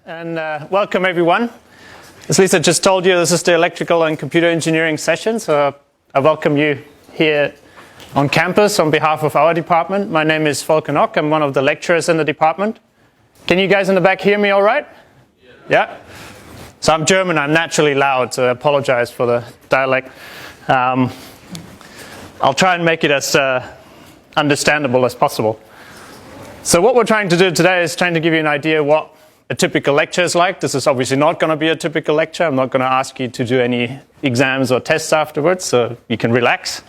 and welcome everyone. As Lisa just told you, this is the electrical and computer engineering session, so I welcome you here on campus on behalf of our department. My name is Volker Nock. I'm one of the lecturers in the department. Can you guys in the back hear me all right? Yeah? So I'm German, I'm naturally loud, so I apologize for the dialect. I'll try and make it as understandable as possible. So what we're trying to do today is trying to give you an idea what a typical lecture is like. This is obviously not going to be a typical lecture. I'm not going to ask you to do any exams or tests afterwards, so you can relax.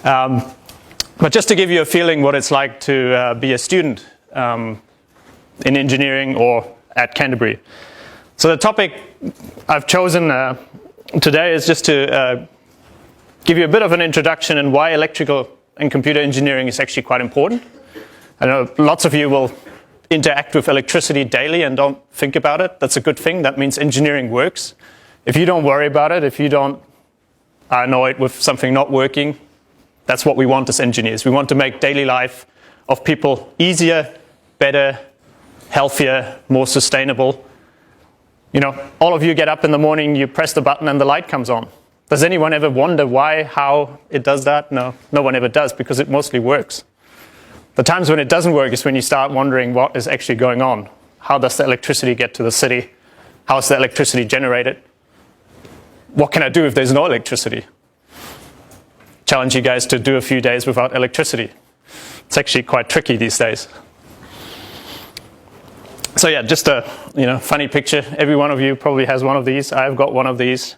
But just to give you a feeling what it's like to be a student in engineering or at Canterbury. So the topic I've chosen today is just to give you a bit of an introduction in why electrical and computer engineering is actually quite important. I know lots of you will interact with electricity daily and don't think about it. That's a good thing. That means engineering works. If you don't worry about it, if you don't are annoyed with something not working, that's what we want as engineers. We want to make daily life of people easier, better, healthier, more sustainable. You know, all of you get up in the morning, you press the button and the light comes on. Does anyone ever wonder why, how it does that? No, no one ever does, because it mostly works. The times when it doesn't work is when you start wondering what is actually going on. How does the electricity get to the city? How is the electricity generated? What can I do if there's no electricity? Challenge you guys to do a few days without electricity. It's actually quite tricky these days. So yeah, just a funny picture. Every one of you probably has one of these. I've got one of these.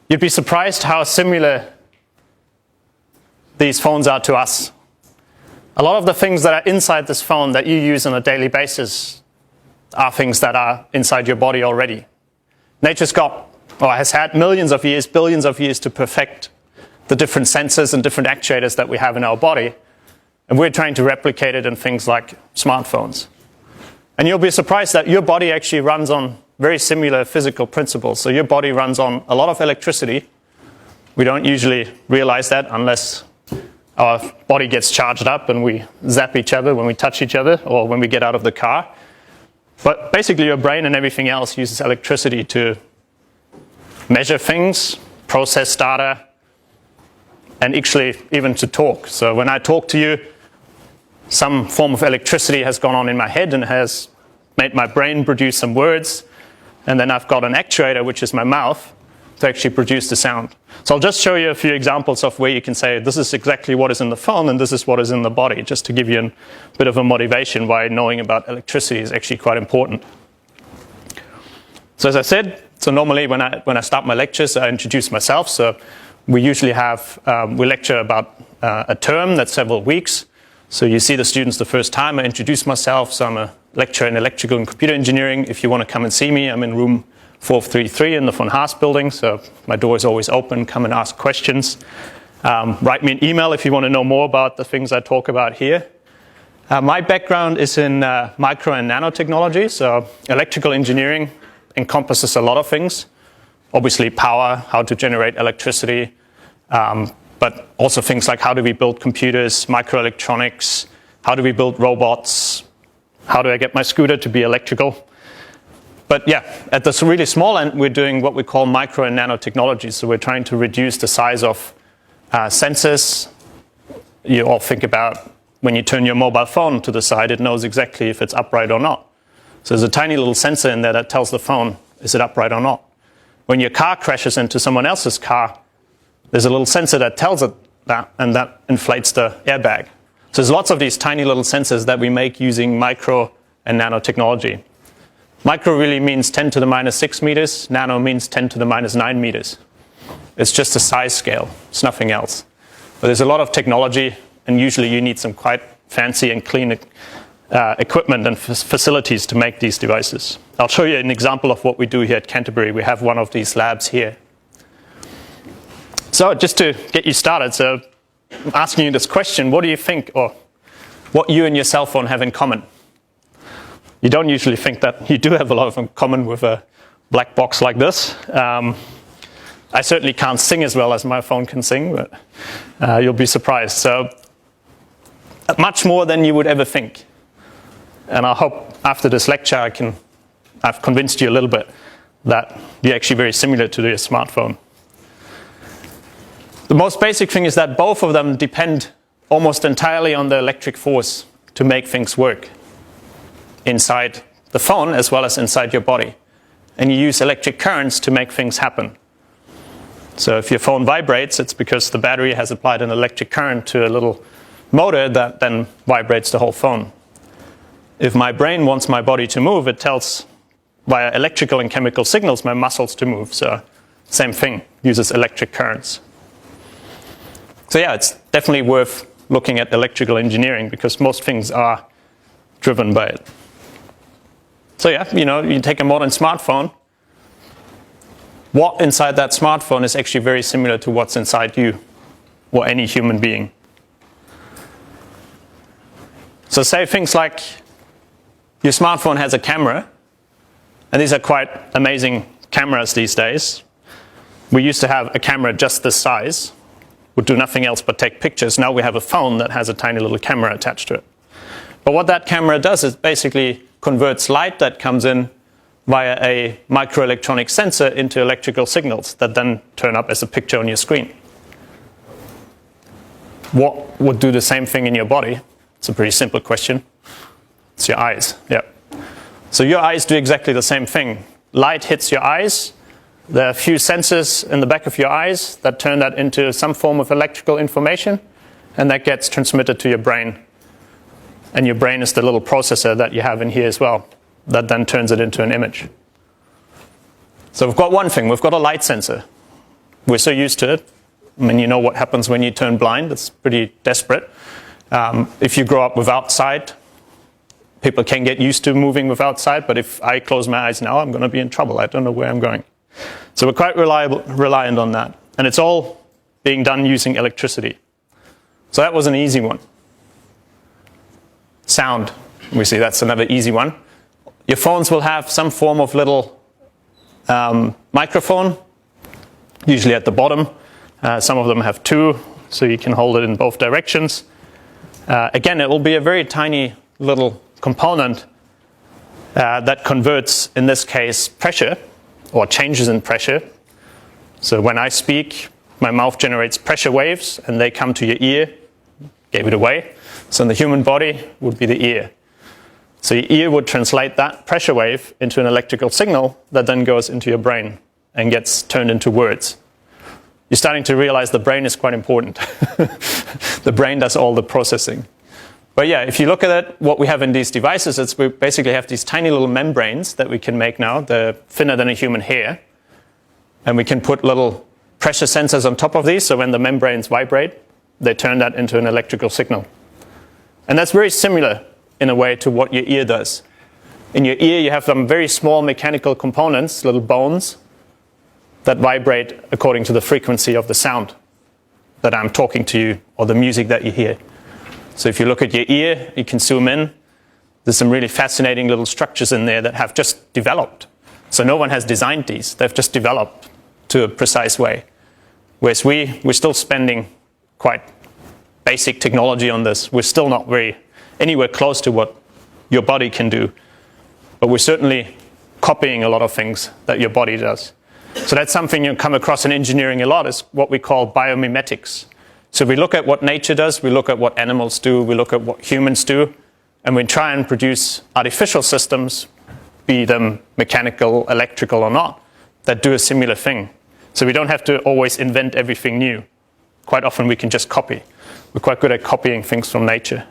You'd be surprised how similar these phones are to us. A lot of the things that are inside this phone that you use on a daily basis are things that are inside your body already. Nature's got, or has had millions of years, billions of years to perfect the different sensors and different actuators that we have in our body. And we're trying to replicate it in things like smartphones. And you'll be surprised that your body actually runs on very similar physical principles. So your body runs on a lot of electricity. We don't usually realize that unless our body gets charged up and we zap each other when we touch each other or when we get out of the car. But basically your brain and everything else uses electricity to measure things, process data, and actually even to talk. So when I talk to you, some form of electricity has gone on in my head and has made my brain produce some words. And then I've got an actuator, which is my mouth, to actually produce the sound. So I'll just show you a few examples of where you can say this is exactly what is in the phone and this is what is in the body, just to give you a bit of a motivation why knowing about electricity is actually quite important. So as I said, so normally when I start my lectures, I introduce myself. So we usually have, we lecture about a term that's several weeks. So you see the students the first time. I introduce myself. So I'm a lecturer in electrical and computer engineering. If you want to come and see me, I'm in room 433 in the Von Haas building. So my door is always open. Come and ask questions. Write me an email if you want to know more about the things I talk about here. My background is in micro and nanotechnology. So electrical engineering encompasses a lot of things. Obviously power, how to generate electricity, but also things like how do we build computers, microelectronics, how do we build robots, how do I get my scooter to be electrical. But yeah, at this really small end, we're doing what we call micro and nanotechnology. So we're trying to reduce the size of sensors. You all think about when you turn your mobile phone to the side, it knows exactly if it's upright or not. So there's a tiny little sensor in there that tells the phone, is it upright or not? When your car crashes into someone else's car, there's a little sensor that tells it that, and that inflates the airbag. So there's lots of these tiny little sensors that we make using micro and nanotechnology. Micro really means 10 to the minus 6 meters. Nano means 10 to the minus 9 meters. It's just a size scale. It's nothing else. But there's a lot of technology, and usually you need some quite fancy and clean equipment and facilities to make these devices. I'll show you an example of what we do here at Canterbury. We have one of these labs here. So just to get you started, so I'm asking you this question, what do you think, or what you and your cell phone have in common? You don't usually think that you do have a lot in common with a black box like this. I certainly can't sing as well as my phone can sing, but you'll be surprised. So much more than you would ever think. And I hope after this lecture I can I've convinced you a little bit that you're actually very similar to your smartphone. The most basic thing is that both of them depend almost entirely on the electric force to make things work inside the phone as well as inside your body. And you use electric currents to make things happen. So if your phone vibrates, it's because the battery has applied an electric current to a little motor that then vibrates the whole phone. If my brain wants my body to move, it tells via electrical and chemical signals my muscles to move. So same thing, uses electric currents. So yeah, it's definitely worth looking at electrical engineering because most things are driven by it. So yeah, you take a modern smartphone. What inside that smartphone is actually very similar to what's inside you or any human being. So say things like your smartphone has a camera, and these are quite amazing cameras these days. We used to have a camera just this size, would do nothing else but take pictures. Now we have a phone that has a tiny little camera attached to it. But what that camera does is basically converts light that comes in via a microelectronic sensor into electrical signals that then turn up as a picture on your screen. What would do the same thing in your body? It's a pretty simple question. It's your eyes. Yeah. So your eyes do exactly the same thing. Light hits your eyes. There are a few sensors in the back of your eyes that turn that into some form of electrical information, and that gets transmitted to your brain. And your brain is the little processor that you have in here as well, that then turns it into an image. So we've got one thing, we've got a light sensor. We're so used to it. I mean, you know what happens when you turn blind, it's pretty desperate. If you grow up without sight, people can get used to moving without sight, but if I close my eyes now, I'm going to be in trouble. I don't know where I'm going. So we're quite reliant on that. And it's all being done using electricity. So that was an easy one. Sound, we see that's another easy one. Your phones will have some form of little microphone, usually at the bottom. Some of them have two, so you can hold it in both directions. Again, it will be a very tiny little component that converts, in this case, pressure or changes in pressure. So when I speak, my mouth generates pressure waves and they come to your ear. Gave it away. So in the human body would be the ear. So your ear would translate that pressure wave into an electrical signal that then goes into your brain and gets turned into words. You're starting to realize the brain is quite important. The brain does all the processing. But yeah, if you look at it, what we have in these devices is we basically have these tiny little membranes that we can make now. They're thinner than a human hair. And we can put little pressure sensors on top of these, so when the membranes vibrate, they turn that into an electrical signal. And that's very similar in a way to what your ear does. In your ear, you have some very small mechanical components, little bones, that vibrate according to the frequency of the sound that I'm talking to you or the music that you hear. So if you look at your ear, you can zoom in. There's some really fascinating little structures in there that have just developed. So no one has designed these. They've just developed to a precise way. Whereas we're still spending quite basic technology on this. We're still not anywhere close to what your body can do. But we're certainly copying a lot of things that your body does. So that's something you come across in engineering a lot, is what we call biomimetics. So we look at what nature does, we look at what animals do, we look at what humans do, and we try and produce artificial systems, be them mechanical, electrical or not, that do a similar thing. So we don't have to always invent everything new. Quite often we can just copy. We're quite good at copying things from nature.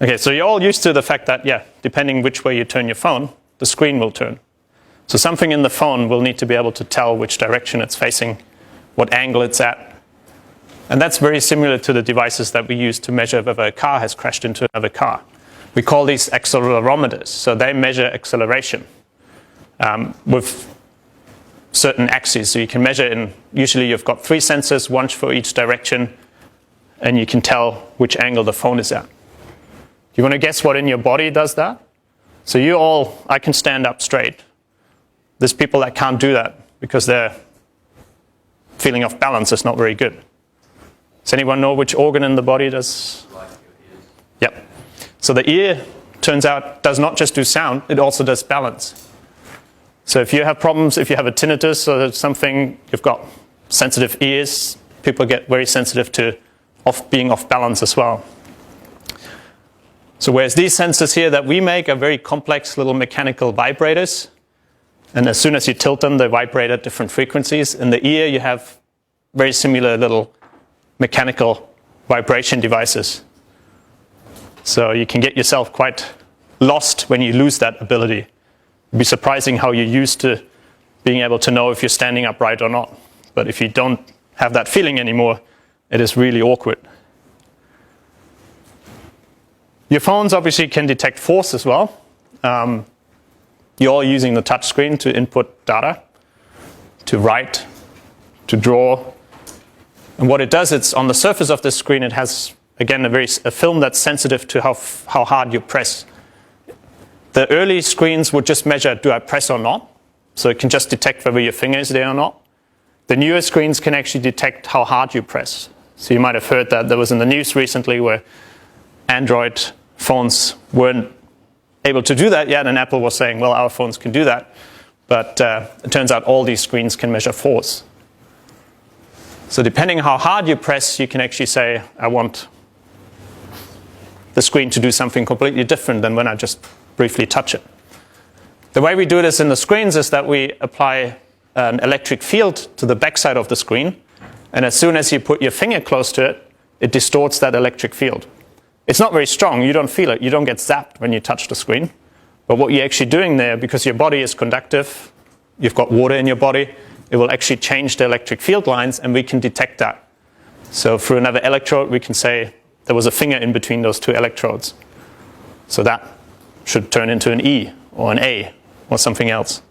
Okay, so you're all used to the fact that, yeah, depending which way you turn your phone, the screen will turn. So something in the phone will need to be able to tell which direction it's facing, what angle it's at. And that's very similar to the devices that we use to measure whether a car has crashed into another car. We call these accelerometers. So they measure acceleration with certain axes. So you can measure usually you've got 3 sensors, one for each direction, and you can tell which angle the phone is at. You want to guess what in your body does that? So I can stand up straight. There's people that can't do that because their feeling of balance is not very good. Does anyone know which organ in the body does? Like your ears. Yep. So the ear turns out, does not just do sound, it also does balance. So if you have problems, if you have a tinnitus or something, you've got sensitive ears, people get very sensitive to being off balance as well. So whereas these sensors here that we make are very complex little mechanical vibrators, and as soon as you tilt them, they vibrate at different frequencies. In the ear, you have very similar little mechanical vibration devices. So you can get yourself quite lost when you lose that ability. It'd be surprising how you're used to being able to know if you're standing upright or not. But if you don't have that feeling anymore, it is really awkward. Your phones obviously can detect force as well. You're all using the touch screen to input data, to write, to draw. And what it does, it's on the surface of the screen, it has, again, a film that's sensitive to how hard you press. The early screens would just measure, do I press or not? So it can just detect whether your finger is there or not. The newer screens can actually detect how hard you press. So you might have heard that there was in the news recently where Android phones weren't able to do that yet, and Apple was saying, well, our phones can do that. But it turns out all these screens can measure force. So depending on how hard you press, you can actually say, I want the screen to do something completely different than when I just briefly touch it. The way we do this in the screens is that we apply an electric field to the backside of the screen, and as soon as you put your finger close to it, it distorts that electric field. It's not very strong, you don't feel it, you don't get zapped when you touch the screen. But what you're actually doing there, because your body is conductive, you've got water in your body, it will actually change the electric field lines, and we can detect that. So through another electrode, we can say there was a finger in between those two electrodes. So that should turn into an E or an A or something else.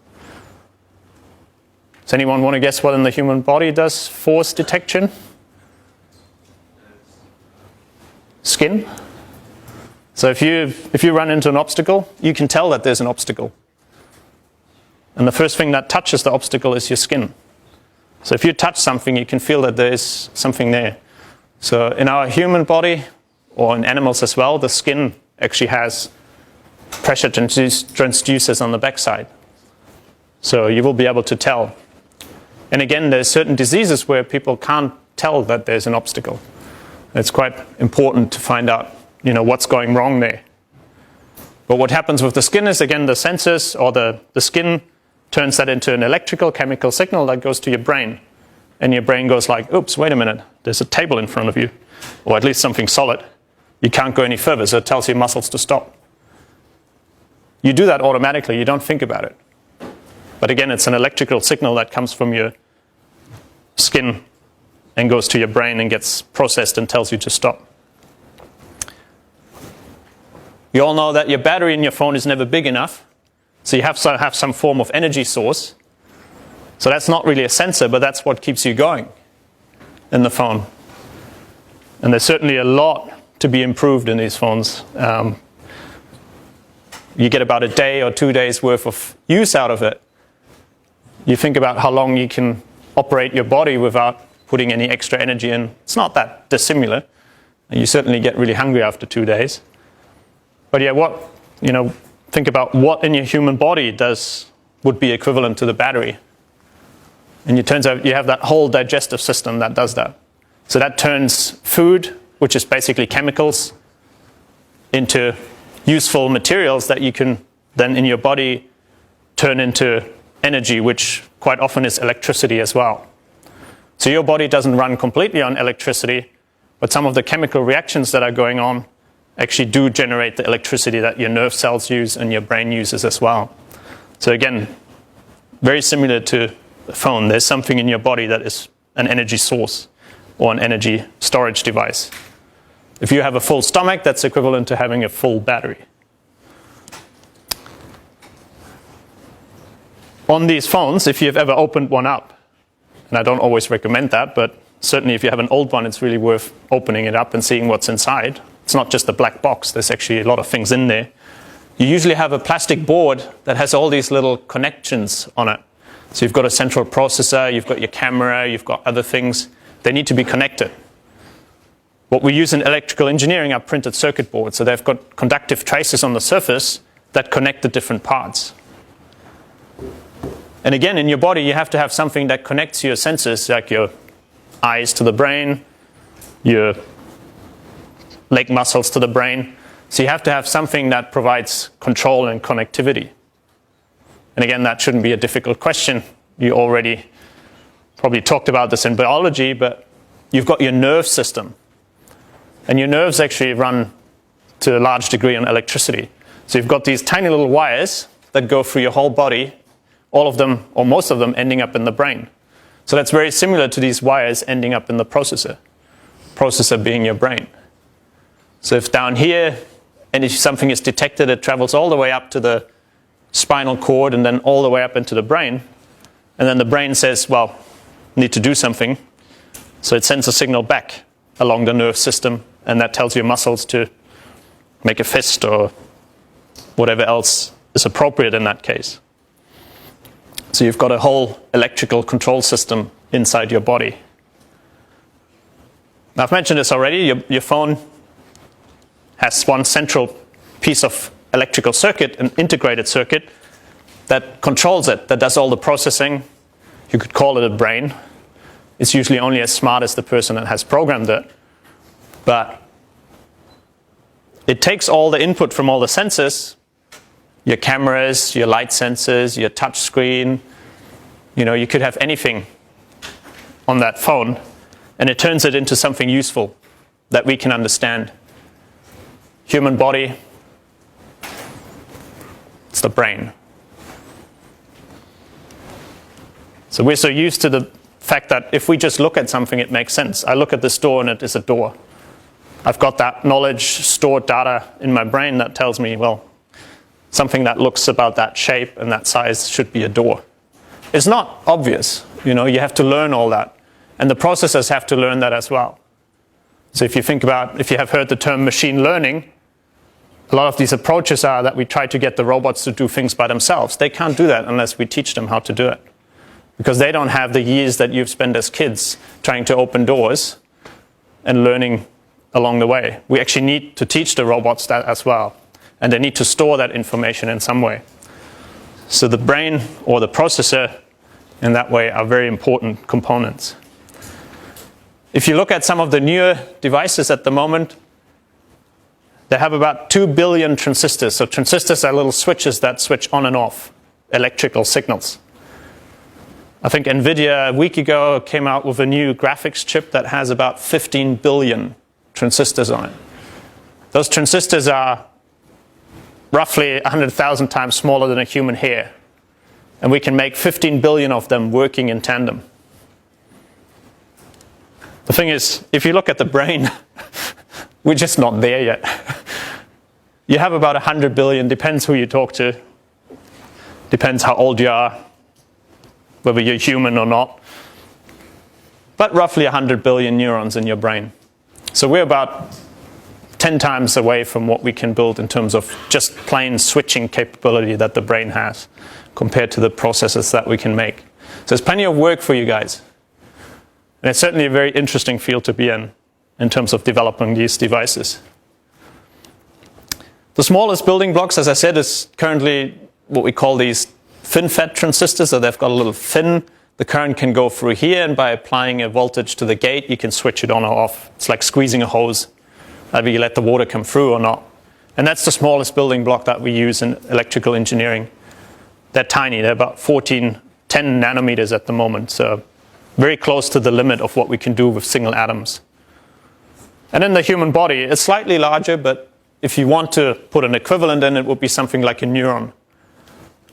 Does anyone want to guess what in the human body does force detection? Skin. So if you run into an obstacle, you can tell that there's an obstacle. And the first thing that touches the obstacle is your skin. So if you touch something, you can feel that there is something there. So in our human body, or in animals as well, the skin actually has pressure transducers on the backside. So you will be able to tell. And again, there's certain diseases where people can't tell that there's an obstacle. It's quite important to find out, what's going wrong there. But what happens with the skin is, again, the sensors or the skin turns that into an electrical chemical signal that goes to your brain. And your brain goes like, oops, wait a minute, there's a table in front of you, or at least something solid. You can't go any further, so it tells your muscles to stop. You do that automatically, you don't think about it. But again, it's an electrical signal that comes from your skin and goes to your brain and gets processed and tells you to stop. You all know that your battery in your phone is never big enough, so you have to have some form of energy source. So that's not really a sensor, but that's what keeps you going in the phone. And there's certainly a lot to be improved in these phones. You get about a day or 2 days worth of use out of it. You think about how long you can operate your body without putting any extra energy in. It's not that dissimilar. You certainly get really hungry after 2 days. But yeah, think about what in your human body would be equivalent to the battery. And it turns out you have that whole digestive system that does that. So that turns food, which is basically chemicals, into useful materials that you can then in your body turn into energy, which quite often is electricity as well. So your body doesn't run completely on electricity, but some of the chemical reactions that are going on actually do generate the electricity that your nerve cells use and your brain uses as well. So again, very similar to the phone, there's something in your body that is an energy source or an energy storage device. If you have a full stomach, that's equivalent to having a full battery. On these phones, if you've ever opened one up, and I don't always recommend that, but certainly if you have an old one, it's really worth opening it up and seeing what's inside. It's not just a black box, there's actually a lot of things in there. You usually have a plastic board that has all these little connections on it. So you've got a central processor, you've got your camera, you've got other things. They need to be connected. What we use in electrical engineering are printed circuit boards. So they've got conductive traces on the surface that connect the different parts. And again, in your body, you have to have something that connects your senses, like your eyes to the brain, your leg muscles to the brain. So you have to have something that provides control and connectivity. And again, that shouldn't be a difficult question. You already probably talked about this in biology, but you've got your nerve system. And your nerves actually run to a large degree on electricity. So you've got these tiny little wires that go through your whole body, all of them, or most of them, ending up in the brain. So that's very similar to these wires ending up in the processor being your brain. So if down here, and if something is detected, it travels all the way up to the spinal cord and then all the way up into the brain. And then the brain says, well, need to do something. So it sends a signal back along the nerve system, and that tells your muscles to make a fist or whatever else is appropriate in that case. So you've got a whole electrical control system inside your body. Now, I've mentioned this already. Your phone has one central piece of electrical circuit, an integrated circuit, that controls it, that does all the processing. You could call it a brain. It's usually only as smart as the person that has programmed it. But it takes all the input from all the sensors, your cameras, your light sensors, your touch screen. You could have anything on that phone, and it turns it into something useful that we can understand. Human body, it's the brain. So we're so used to the fact that if we just look at something, it makes sense. I look at this door and it is a door. I've got that knowledge, stored data in my brain that tells me, well, something that looks about that shape and that size should be a door. It's not obvious. You have to learn all that. And the processors have to learn that as well. So if you think about, if you have heard the term machine learning, a lot of these approaches are that we try to get the robots to do things by themselves. They can't do that unless we teach them how to do it. Because they don't have the years that you've spent as kids trying to open doors and learning along the way. We actually need to teach the robots that as well. And they need to store that information in some way. So the brain or the processor in that way are very important components. If you look at some of the newer devices at the moment, they have about 2 billion transistors. So transistors are little switches that switch on and off electrical signals. I think NVIDIA a week ago came out with a new graphics chip that has about 15 billion transistors on it. Those transistors are roughly 100,000 times smaller than a human hair. And we can make 15 billion of them working in tandem. The thing is, if you look at the brain, we're just not there yet. You have about 100 billion, depends who you talk to, depends how old you are, whether you're human or not, but roughly 100 billion neurons in your brain. So we're about 10 times away from what we can build in terms of just plain switching capability that the brain has compared to the processes that we can make. So there's plenty of work for you guys. And it's certainly a very interesting field to be in terms of developing these devices. The smallest building blocks, as I said, is currently what we call these FinFET transistors. So they've got a little fin. The current can go through here, and by applying a voltage to the gate, you can switch it on or off. It's like squeezing a hose. Either you let the water come through or not. And that's the smallest building block that we use in electrical engineering. They're tiny. They're about 10 nanometers at the moment. So very close to the limit of what we can do with single atoms. And in the human body, it's slightly larger, but if you want to put an equivalent in, it would be something like a neuron.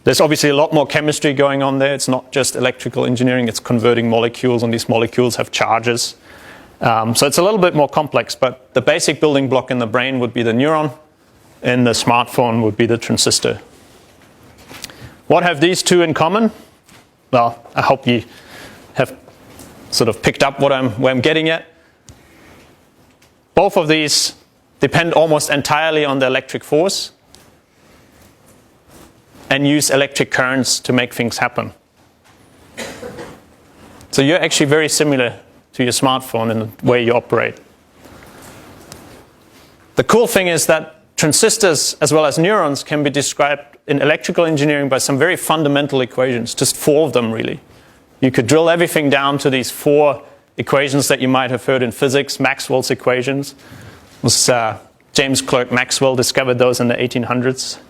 There's obviously a lot more chemistry going on there. It's not just electrical engineering. It's converting molecules, and these molecules have charges. So it's a little bit more complex, but the basic building block in the brain would be the neuron, and the smartphone would be the transistor. What have these two in common? Well, I hope you have sort of picked up where I'm getting at. Both of these depend almost entirely on the electric force and use electric currents to make things happen. So you're actually very similar to your smartphone in the way you operate. The cool thing is that transistors as well as neurons can be described in electrical engineering by some very fundamental equations, just 4 of them really. You could drill everything down to these 4 equations that you might have heard in physics, Maxwell's equations. It was, James Clerk Maxwell discovered those in the 1800s.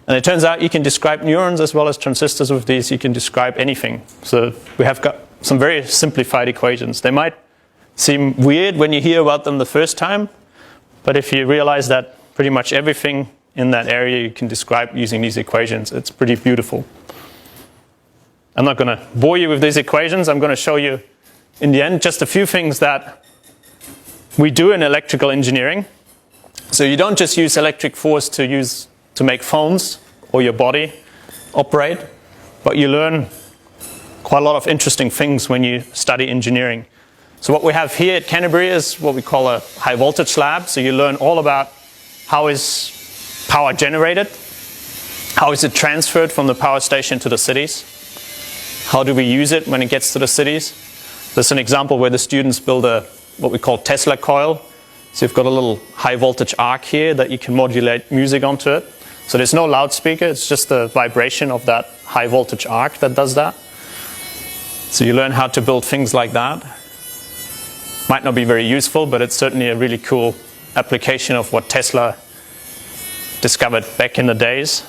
And it turns out you can describe neurons as well as transistors with these. You can describe anything. So we have got some very simplified equations. They might seem weird when you hear about them the first time, but if you realize that pretty much everything in that area you can describe using these equations, it's pretty beautiful. I'm not going to bore you with these equations. I'm going to show you in the end just a few things that we do in electrical engineering. So you don't just use electric force to make phones or your body operate, but you learn quite a lot of interesting things when you study engineering. So what we have here at Canterbury is what we call a high voltage lab. So you learn all about how is power generated, how is it transferred from the power station to the cities, how do we use it when it gets to the cities. There's an example where the students build what we call Tesla coil. So you've got a little high voltage arc here that you can modulate music onto it. So there's no loudspeaker, it's just the vibration of that high voltage arc that does that. So you learn how to build things like that. Might not be very useful, but it's certainly a really cool application of what Tesla discovered back in the days.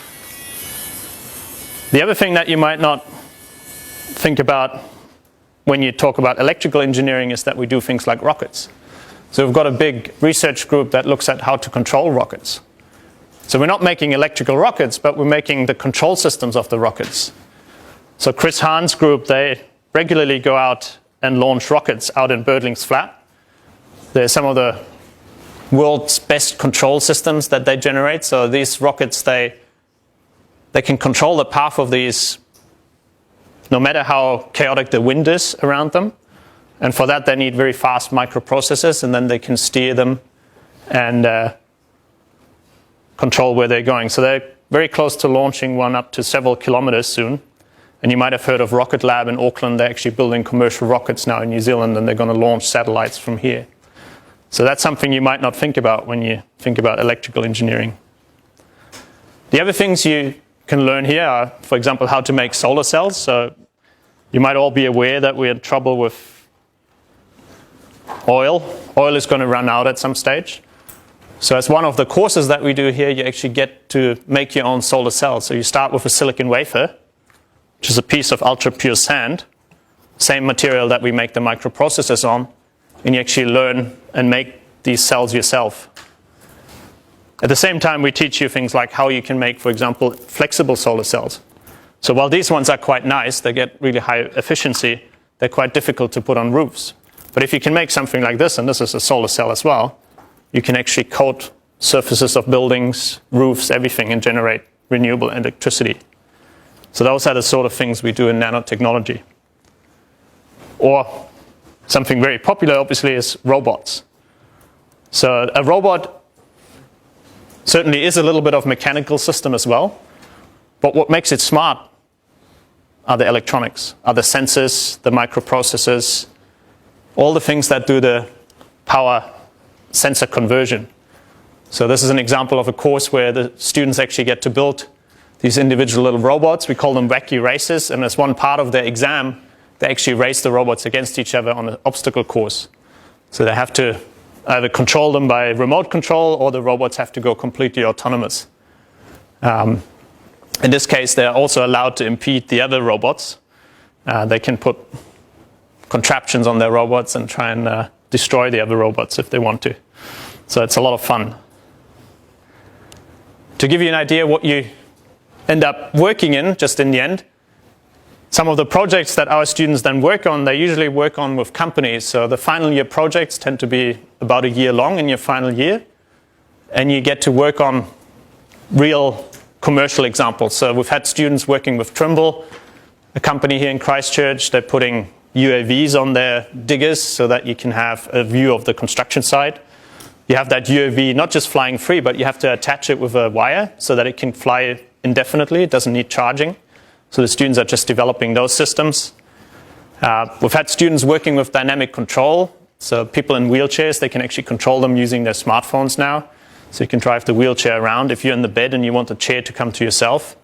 The other thing that you might not think about when you talk about electrical engineering is that we do things like rockets. So we've got a big research group that looks at how to control rockets. So we're not making electrical rockets, but we're making the control systems of the rockets. So Chris Hahn's group, they regularly go out and launch rockets out in Birdling's Flat. They're some of the world's best control systems that they generate. So these rockets, they can control the path of these no matter how chaotic the wind is around them. And for that, they need very fast microprocessors, and then they can steer them and control where they're going. So they're very close to launching one up to several kilometers soon. And you might have heard of Rocket Lab in Auckland. They're actually building commercial rockets now in New Zealand, and they're going to launch satellites from here. So that's something you might not think about when you think about electrical engineering. The other things you can learn here are, for example, how to make solar cells. So you might all be aware that we're in trouble with oil. Oil is going to run out at some stage. So as one of the courses that we do here, you actually get to make your own solar cells. So you start with a silicon wafer, which is a piece of ultra pure sand, same material that we make the microprocessors on, and you actually learn and make these cells yourself. At the same time, we teach you things like how you can make, for example, flexible solar cells. So while these ones are quite nice, they get really high efficiency, they're quite difficult to put on roofs. But if you can make something like this, and this is a solar cell as well, you can actually coat surfaces of buildings, roofs, everything, and generate renewable electricity. So those are the sort of things we do in nanotechnology. Or something very popular, obviously, is robots. So a robot certainly is a little bit of mechanical system as well. But what makes it smart are the electronics, are the sensors, the microprocessors, all the things that do the power sensor conversion. So this is an example of a course where the students actually get to build these individual little robots. We call them wacky races, and as one part of their exam, they actually race the robots against each other on an obstacle course. So they have to either control them by remote control, or the robots have to go completely autonomous. In this case, they're also allowed to impede the other robots. They can put contraptions on their robots and try and destroy the other robots if they want to. So it's a lot of fun. To give you an idea what you end up working in, just in the end, some of the projects that our students then work on, they usually work on with companies. So the final year projects tend to be about a year long in your final year. And you get to work on real commercial examples. So we've had students working with Trimble, a company here in Christchurch. They're putting UAVs on their diggers so that you can have a view of the construction site. You have that UAV not just flying free, but you have to attach it with a wire so that it can fly indefinitely. It doesn't need charging. So the students are just developing those systems. We've had students working with dynamic control. So people in wheelchairs, they can actually control them using their smartphones now. So you can drive the wheelchair around. If you're in the bed and you want the chair to come to yourself,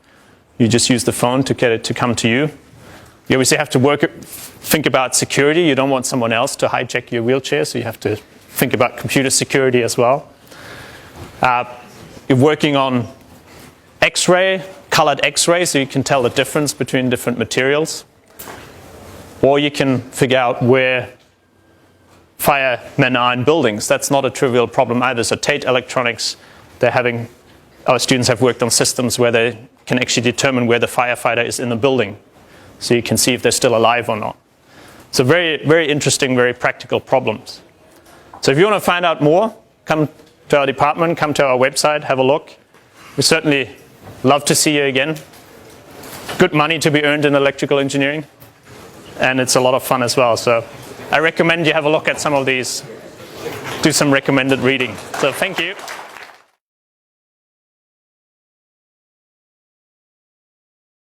you just use the phone to get it to come to you. You obviously have to think about security. You don't want someone else to hijack your wheelchair, so you have to think about computer security as well. You're working on X-ray, colored X-ray, so you can tell the difference between different materials. Or you can figure out where firemen are in buildings. That's not a trivial problem either. So Tate Electronics, our students have worked on systems where they can actually determine where the firefighter is in the building. So you can see if they're still alive or not. So very, very interesting, very practical problems. So if you want to find out more, come to our department, come to our website, have a look. We certainly love to see you again. Good money to be earned in electrical engineering. And it's a lot of fun as well. So I recommend you have a look at some of these, do some recommended reading. So thank you.